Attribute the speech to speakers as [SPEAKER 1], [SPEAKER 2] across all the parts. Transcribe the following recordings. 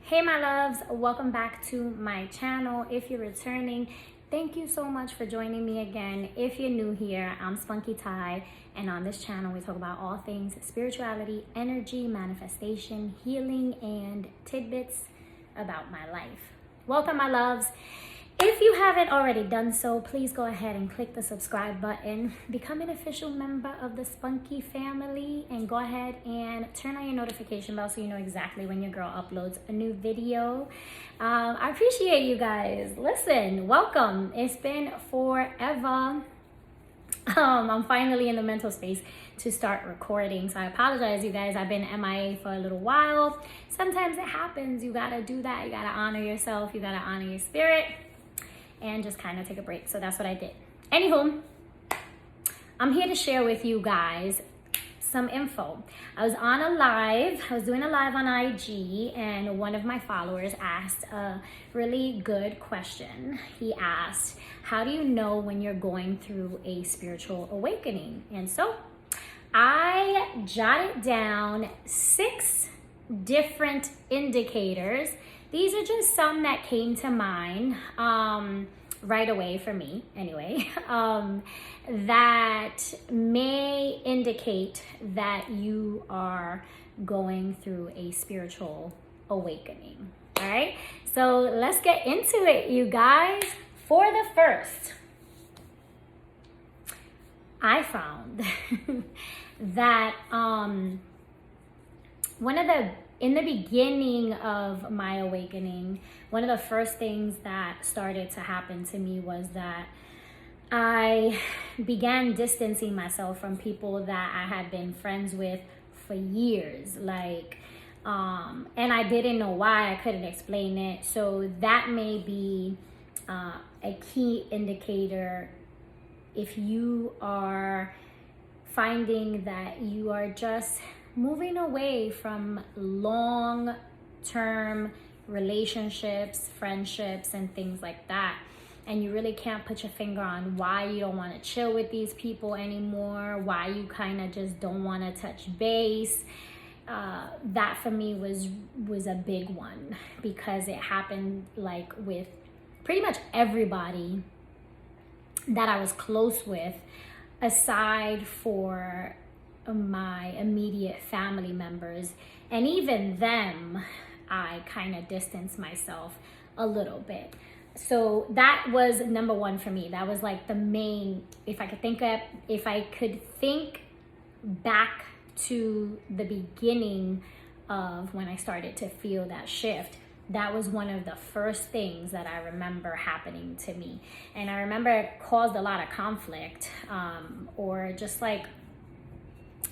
[SPEAKER 1] Hey my loves, welcome back to my channel. If you're returning, thank you so much for joining me again. If you're new here, I'm SPUNKYTAI, and on this channel we talk about all things spirituality, energy, manifestation, healing, and tidbits about my life. Welcome my loves. If you haven't already done so, please go ahead and click the subscribe button, become an official member of the Spunky family, and go ahead and turn on your notification bell so you know exactly when your girl uploads a new video. I appreciate you guys. Listen, welcome. It's been forever. I'm finally in the mental space to start recording, so I apologize you guys. I've been MIA for a little while. Sometimes it happens. You gotta do that. You gotta honor yourself. You gotta honor your spirit and just kind of take a break. So that's what I did. Anywho, I'm here to share with you guys some info. I was on a live, I was doing a live on IG, and one of my followers asked a really good question. He asked, how do you know when you're going through a spiritual awakening? And so I jotted down 6 different indicators. These are just some that came to mind right away for me anyway, that may indicate that you are going through a spiritual awakening. All right, so let's get into it, you guys. For the first, I found that in the beginning of my awakening, one of the first things that started to happen to me was that I began distancing myself from people that I had been friends with for years, and I didn't know why. I couldn't explain it. So that may be a key indicator if you are finding that you are just moving away from long-term relationships, friendships, and things like that, and you really can't put your finger on why you don't want to chill with these people anymore, why you kind of just don't want to touch base. That for me was a big one, because it happened like with pretty much everybody that I was close with, aside for my immediate family members, and even them I kind of distanced myself a little bit. So that was number one for me. That was like the main, if I could think back to the beginning of when I started to feel that shift, that was one of the first things that I remember happening to me. And I remember it caused a lot of conflict, or just like,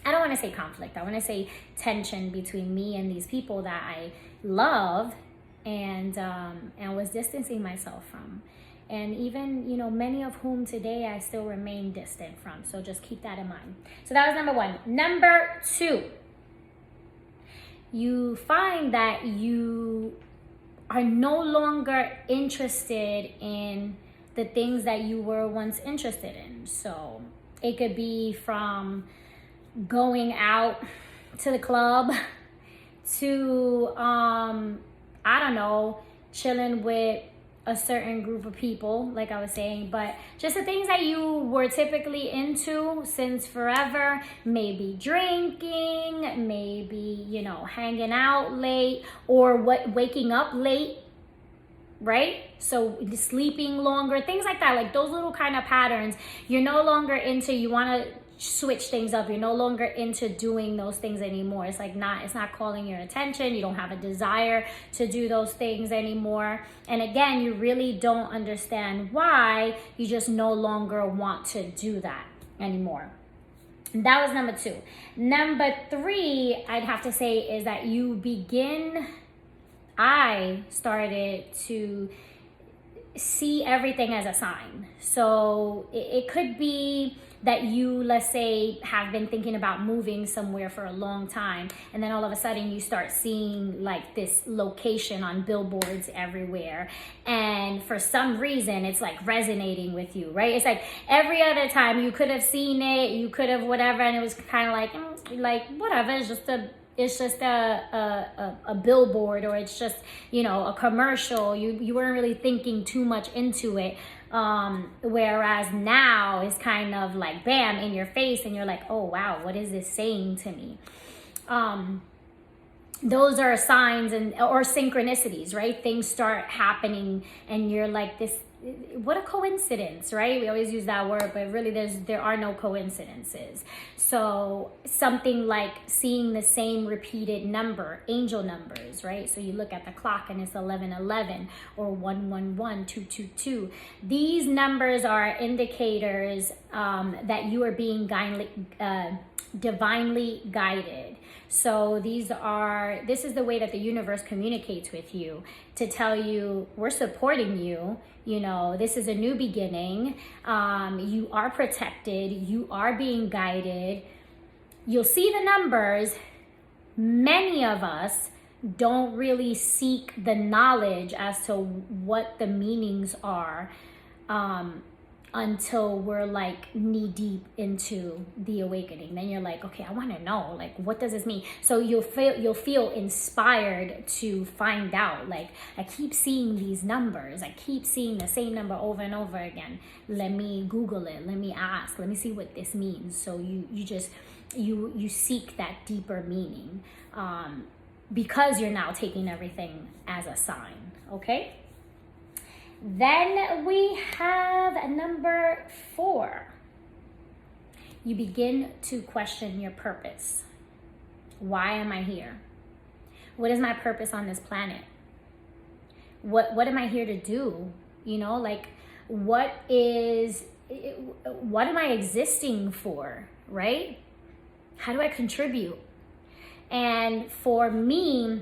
[SPEAKER 1] I don't want to say conflict, I want to say tension between me and these people that I love and was distancing myself from. And even, many of whom today I still remain distant from. So just keep that in mind. So that was number one. Number 2, you find that you are no longer interested in the things that you were once interested in. So it could be from going out to the club to I don't know, chilling with a certain group of people, like I was saying, but just the things that you were typically into since forever, maybe drinking, maybe, hanging out late, or waking up late, right? So sleeping longer, things like that, like those little kind of patterns you're no longer into. You want to switch things up. You're no longer into doing those things anymore. It's not calling your attention. You don't have a desire to do those things anymore. And again, you really don't understand why. You just no longer want to do that anymore. That was number 2. Number 3, I'd have to say, is that I started to see everything as a sign. So it could be that you, let's say, have been thinking about moving somewhere for a long time, and then all of a sudden you start seeing like this location on billboards everywhere, and for some reason it's like resonating with you, right? It's like every other time you could have seen it, you could have whatever, and it was kind of like whatever, it's it's just a billboard, or it's just, you know, a commercial. You weren't really thinking too much into it. Whereas now it's kind of like bam in your face, and you're like, oh wow, what is this saying to me? Those are signs or synchronicities, right? Things start happening and you're like, this, what a coincidence, right? We always use that word, but really there are no coincidences. So something like seeing the same repeated number, angel numbers, right? So you look at the clock and it's 1111 or 111, 222. These numbers are indicators that you are being divinely guided. So this is the way that the universe communicates with you, to tell you, we're supporting you. You know, this is a new beginning. You are protected. You are being guided. You'll see the numbers. Many of us don't really seek the knowledge as to what the meanings are until we're like knee deep into the awakening. Then you're like, okay, I want to know, like, what does this mean? So you'll feel inspired to find out. Like, I keep seeing these numbers. I keep seeing the same number over and over again. Let me Google it. Let me ask. Let me see what this means. So you seek that deeper meaning because you're now taking everything as a sign. Okay. Then we have number 4. You begin to question your purpose. Why am I here? What is my purpose on this planet? What am I here to do? You know, like, what am I existing for, right? How do I contribute? And for me,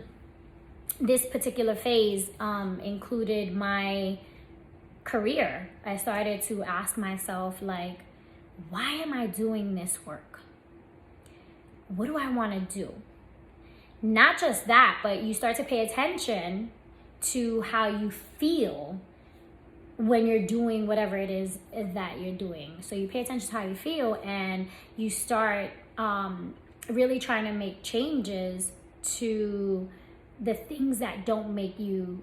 [SPEAKER 1] this particular phase included my career. I started to ask myself, like, why am I doing this work? What do I want to do? Not just that, but you start to pay attention to how you feel when you're doing whatever it is that you're doing. So you pay attention to how you feel, and you start really trying to make changes to the things that don't make you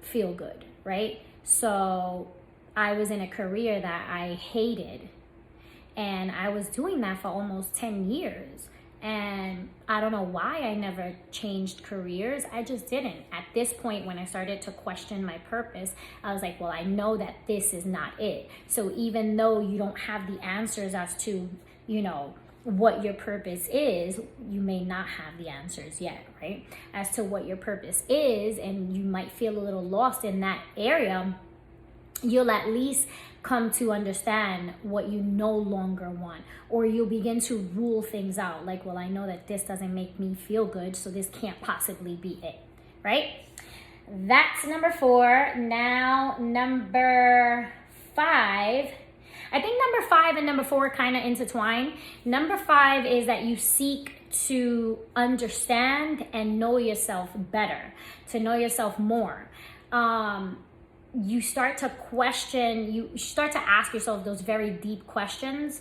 [SPEAKER 1] feel good, right? So I was in a career that I hated, and I was doing that for almost 10 years. And I don't know why I never changed careers. I just didn't. At this point, when I started to question my purpose, I was like, well, I know that this is not it. So even though you don't have the answers as to, you know, what your purpose is, you may not have the answers yet, right? As to what your purpose is, and you might feel a little lost in that area, you'll at least come to understand what you no longer want, or you'll begin to rule things out. Like, well, I know that this doesn't make me feel good, so this can't possibly be it, right? That's number 4. Now, number 5. I think number 5 and number 4 kind of intertwine. Number 5 is that you seek to understand and know yourself better, to know yourself more. You start to question, you start to ask yourself those very deep questions.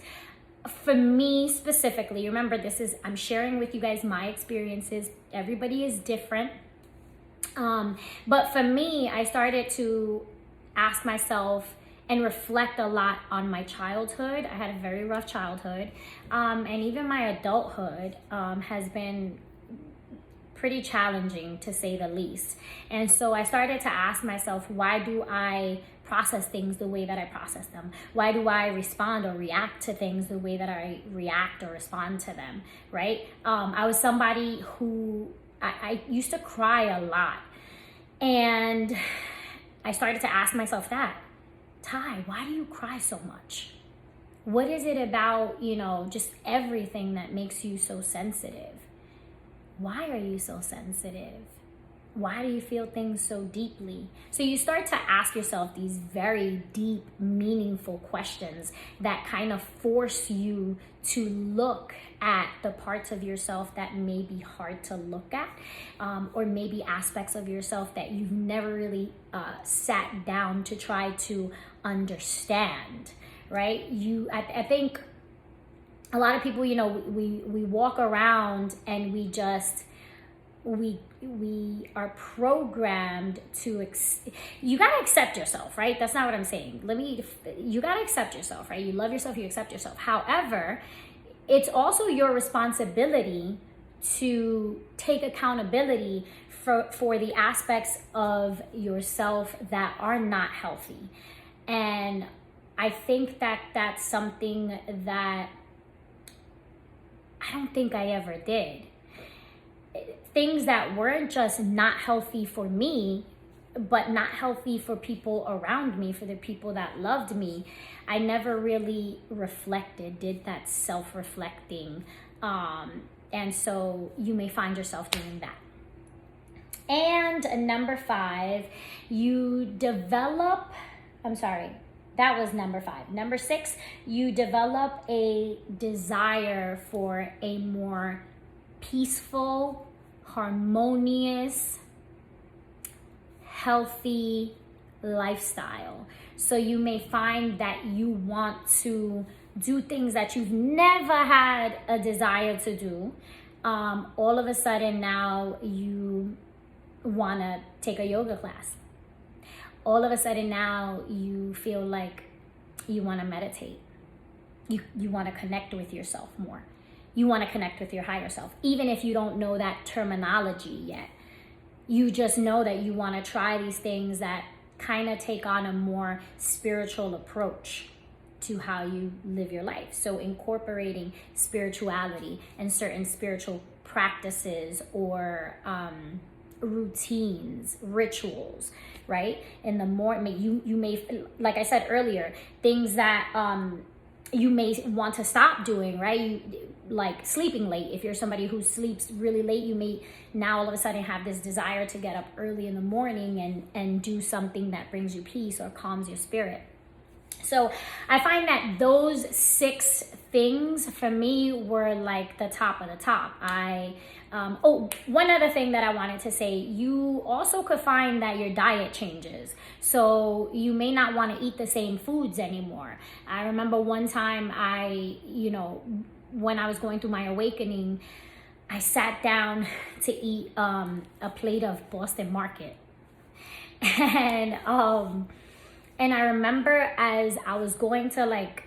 [SPEAKER 1] For me specifically, remember, I'm sharing with you guys my experiences. Everybody is different. But for me, I started to ask myself and reflect a lot on my childhood. I had a very rough childhood. And even my adulthood has been pretty challenging, to say the least. And so I started to ask myself, why do I process things the way that I process them? Why do I respond or react to things the way that I react or respond to them, right? I was somebody who, I used to cry a lot. And I started to ask myself that, Ty, why do you cry so much? What is it about, you know, just everything that makes you so sensitive? Why are you so sensitive? Why do you feel things so deeply? So you start to ask yourself these very deep, meaningful questions that kind of force you to look at the parts of yourself that may be hard to look at, or maybe aspects of yourself that you've never really sat down to try to understand, right? I think a lot of people, you know, we walk around and we are programmed to you got to accept yourself, right? That's not what I'm saying. You got to accept yourself, right? You love yourself, you accept yourself. However, it's also your responsibility to take accountability for the aspects of yourself that are not healthy. And I think that that's something that I don't think I ever did. Things that weren't just not healthy for me, but not healthy for people around me, for the people that loved me. I never really did that self-reflecting. And so you may find yourself doing that. And number 5, that was number 5. Number 6, you develop a desire for a more peaceful, harmonious, healthy lifestyle. So you may find that you want to do things that you've never had a desire to do. All of a sudden now you want to take a yoga class. All of a sudden now you feel like you want to meditate. You want to connect with yourself more. You want to connect with your higher self. Even if you don't know that terminology yet, you just know that you want to try these things that kind of take on a more spiritual approach to how you live your life. So incorporating spirituality and certain spiritual practices or routines, rituals, right? And the more you may, like I said earlier, things that you may want to stop doing, right? Like sleeping late. If you're somebody who sleeps really late, you may now all of a sudden have this desire to get up early in the morning and do something that brings you peace or calms your spirit. So I find that those 6 things for me were like the top of the top. One other thing that I wanted to say, you also could find that your diet changes. So you may not want to eat the same foods anymore. I remember one time when I was going through my awakening, I sat down to eat a plate of Boston Market. And I remember as I was going to like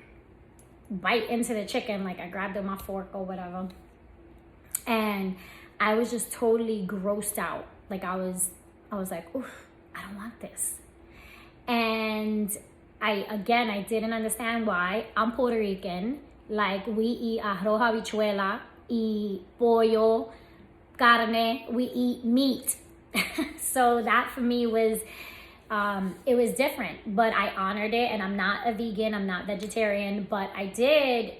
[SPEAKER 1] bite into the chicken, like I grabbed my fork or whatever, and I was just totally grossed out. Like I was like, oof, I don't want this. And I didn't understand why. I'm Puerto Rican. Like we eat arroz habichuela, y pollo, carne, we eat meat. So that for me was, it was different, but I honored it. And I'm not a vegan, I'm not vegetarian, but I did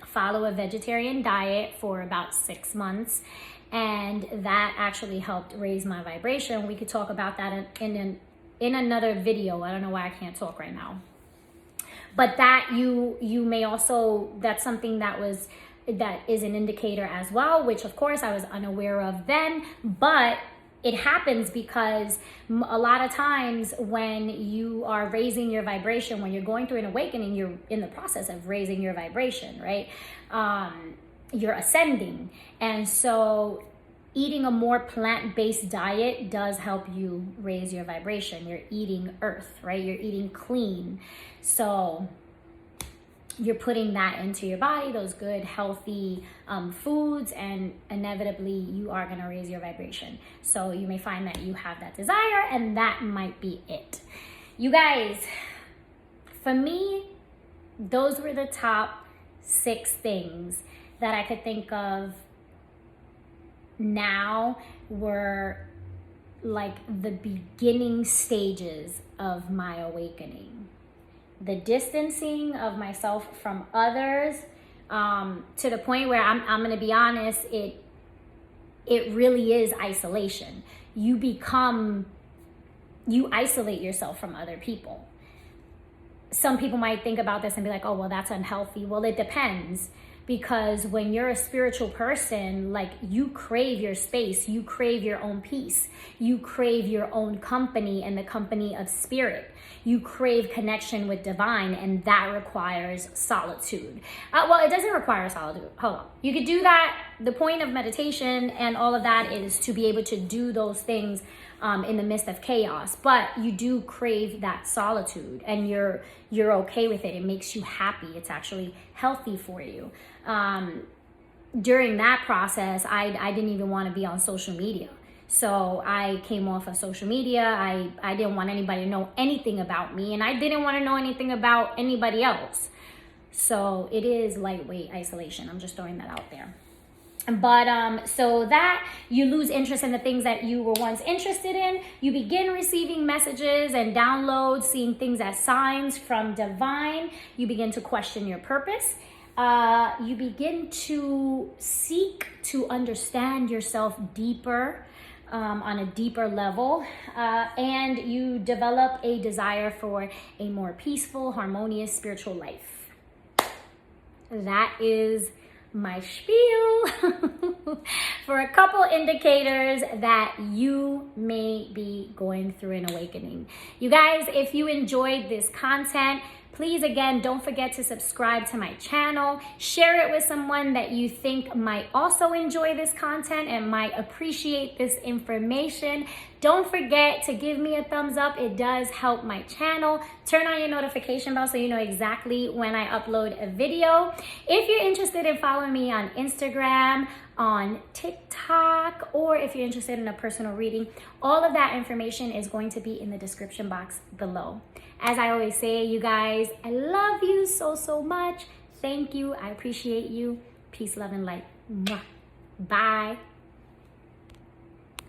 [SPEAKER 1] follow a vegetarian diet for about 6 months. And that actually helped raise my vibration. We could talk about that in another video. I don't know why I can't talk right now. But that you may also, that's something that is an indicator as well, which of course I was unaware of then, but it happens because a lot of times when you are raising your vibration, when you're going through an awakening, you're in the process of raising your vibration, right? You're ascending. And so eating a more plant-based diet does help you raise your vibration. You're eating earth, right? You're eating clean. So you're putting that into your body, those good, healthy foods, and inevitably you are going to raise your vibration. So you may find that you have that desire, and that might be it. You guys, for me, those were the top 6 things that I could think of now were like the beginning stages of my awakening. The distancing of myself from others, to the point where I'm going to be honest, it really is isolation. You isolate yourself from other people. Some people might think about this and be like, oh, well, that's unhealthy. Well, it depends, because when you're a spiritual person, like, you crave your space, you crave your own peace, you crave your own company and the company of spirit. You crave connection with divine, and that requires solitude. Well, it doesn't require solitude. Hold on. You could do that. The point of meditation and all of that is to be able to do those things in the midst of chaos. But you do crave that solitude, and you're okay with it. It makes you happy. It's actually healthy for you. During that process, I didn't even want to be on social media. So I came off of social media. I didn't want anybody to know anything about me, and I didn't want to know anything about anybody else. So it is lightweight isolation. I'm just throwing that out there. But so that you lose interest in the things that you were once interested in. You begin receiving messages and downloads, seeing things as signs from divine. You begin to question your purpose. You begin to seek to understand yourself deeper, on a deeper level, and you develop a desire for a more peaceful, harmonious spiritual life. That is my spiel for a couple indicators that you may be going through an awakening. You guys, if you enjoyed this content, please, again, don't forget to subscribe to my channel. Share it with someone that you think might also enjoy this content and might appreciate this information. Don't forget to give me a thumbs up. It does help my channel. Turn on your notification bell so you know exactly when I upload a video. If you're interested in following me on Instagram, on TikTok, or if you're interested in a personal reading, all of that information is going to be in the description box below. As I always say, you guys, I love you so much. Thank you. I appreciate you. Peace, love, and light. Mwah. Bye.